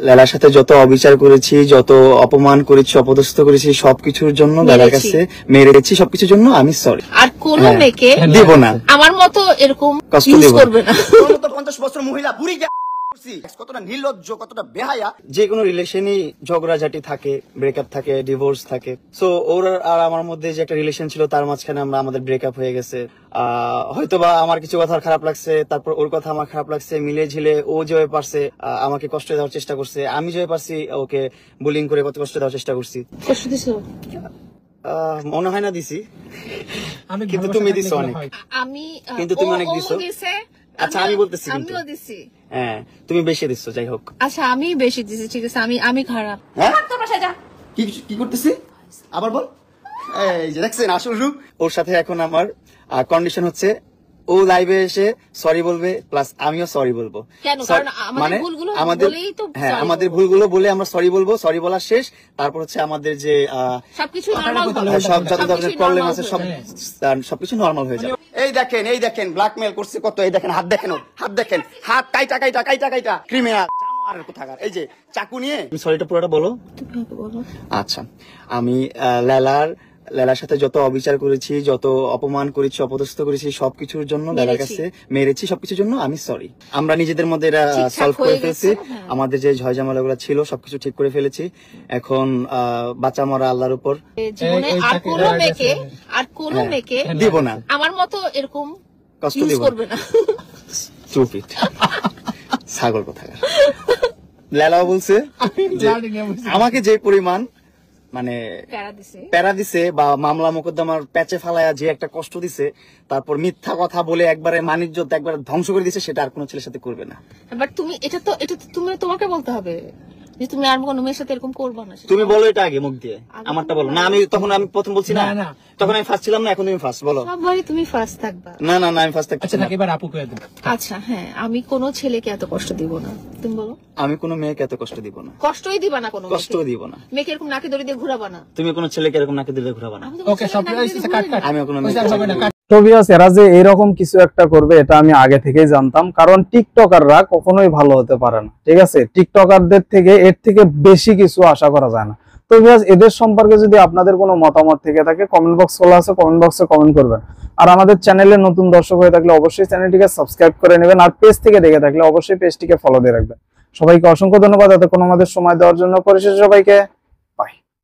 লালার সাথে যত অবিচার করেছি, যত অপমান করেছি, অপদস্থ করেছি, সবকিছুর জন্য লালার কাছে মেরেছি, সবকিছুর জন্য আমি সরি। আর কোন মেয়েকে দিব না, আমার মতো এরকম কষ্ট ইউজ দেব করবে না। 50 বছর মহিলা বুড়ি কতটা নির্লজ্জ, কতটা বেহায়া। যে কোনো রিলেশনই ঝগড়াঝাটি থাকে, ব্রেকআপ থাকে, ডিভোর্স থাকে। সো ওর আর আমার মধ্যে যে একটা রিলেশন ছিল, তার মাঝখানে আমাদের ব্রেকআপ হয়ে গেছে। হয়তোবা আমার কিছু কথা খারাপ লাগছে, তারপর ওর কথা আমার খারাপ লাগছে, মিলে ঝিলে ও যেভাবে পারছে আমাকে কষ্ট দেওয়ার চেষ্টা করছে, আমি যেভাবে পারছি ওকে বুলিং করে কত কষ্ট দেওয়ার চেষ্টা করছি। কষ্ট দিছো? মনে হয় না দিছি, কিন্তু তুমি দিছো অনেক। আমি কিন্তু তুমি অনেক দিছো। আচ্ছা আমি বলতেছি, আমিও দিছি। হ্যাঁ তুমি বেশি দিছো, যাই হোক। আচ্ছা আমি বেশি দিছি, ঠিক আছে, আমি খারাপ। হ্যাঁ তোর বাসায় যা। কি করতেছি আবার বল। এই যে দেখছেন আসল রূপ। ওর সাথে এখন আমার কন্ডিশন হচ্ছে, ও লাইভে এসে সরি বলবে, প্লাস আমিও সরি বলবো। কেন? কারণ আমাদের ভুলগুলো বলেই তো, হ্যাঁ আমাদের ভুলগুলো বলে আমরা সরি বলবো, সরি বলা শেষ। তারপর হচ্ছে আমাদের যে সবকিছু নরমাল হবে, সব যত ধরনের প্রবলেম আছে সবকিছু নরমাল হয়ে যাবে। এই দেখেন ব্ল্যাকমেল করছে কত। এই দেখেন হাত, দেখেন হাত, দেখেন হাত, কাইটা ক্রিমিনাল জানোয়ারের কোথাকার। এই যে চাকু নিয়ে। তুমি সরিটা পুরোটা বলো। তুমি বলো। আচ্ছা, আমি লালার সাথে যত অবিচার করেছি, যত অপমান করেছি, অপদস্থ করেছি, সবকিছুর জন্য লালার কাছে মেরেছি, সবকিছুর জন্য আমি সরি। আমরা নিজেদের মধ্যে এটা সলভ করে ফেলছি। আমাদের যে ঝয়ঝামেলা গুলো ছিল সবকিছু ঠিক করে ফেলেছি। এখন বাঁচা মরা আল্লাহর উপর। জীবনে আর কোনো মেয়েকে দিব না, আমার মতো এরকম কষ্ট ইউজ দিব করবে না। স্টুপিড ছাগল কোথাকার। লালাও বলছে যে আমাকে যে পরিমাণ মানে প্যারা দিছে বা মামলা মোকদ্দমার প্যাচে ফালায়া যে একটা কষ্ট দিছে, তারপর মিথ্যা কথা বলে একবারে মানিজ্যত একবারে ধ্বংস করে দিছে, সেটা আর কোনো ছেলের সাথে করবে না। বাট তুমি এটা তো তুমি তোমাকে বলতে হবে যে তুমি আর কোনো মেয়ের সাথে এরকম করবে না। তুমি বলো এটা আগে মুখ দিয়ে, আমারটা বলো না। আমি প্রথম বলছি না, তখন আমি ফার্স্ট ছিলাম না, এখন তুমি ফার্স্ট বলো। সববারই তুমি ফার্স্ট থাকবা। না আমি ফার্স্ট থাকছি। আচ্ছা এবার আপু কয়ে দাও। আচ্ছা হ্যাঁ, আমি কোনো ছেলেকে এত কষ্ট দিব না। তুমি বলো। আমি কোনো মেয়েকে এত কষ্ট দিব না। কষ্টই দিবা না, কোনো কষ্টও দিব না। মেয়েকে এরকম নাকে দড়ি দিয়ে ঘুরাবা না। তুমি কোনো ছেলেকে এরকম নাকে দড়ি দিয়ে ঘুরাবা না। ওকে সব কাট। আমি কোনো তো ভিউয়ার্স, এরা যে এরকম কিছু একটা করবে এটা আমি আগে থেকেই জানতাম, কারণ টিকটকাররা কখনোই ভালো হতে পারে না। ঠিক আছে, টিকটকারদের থেকে এর থেকে বেশি কিছু আশা করা যায় না। তো ভিউয়ার্স, এদের সম্পর্কে যদি আপনাদের কোনো মতামত থেকে থাকে, কমেন্ট বক্স খোলা আছে, কমেন্ট বক্সে কমেন্ট করবেন। আর আমাদের চ্যানেলে নতুন দর্শক হয়ে থাকলে অবশ্যই চ্যানেলটিকে সাবস্ক্রাইব করে নেবেন, আর পেজ থেকে দেখে থাকলে অবশ্যই পেজটিকে ফলো দিয়ে রাখবেন। সবাইকে অসংখ্য ধন্যবাদ এতক্ষণ আমাদের সময় দেওয়ার জন্য। পরিশেষে সবাইকে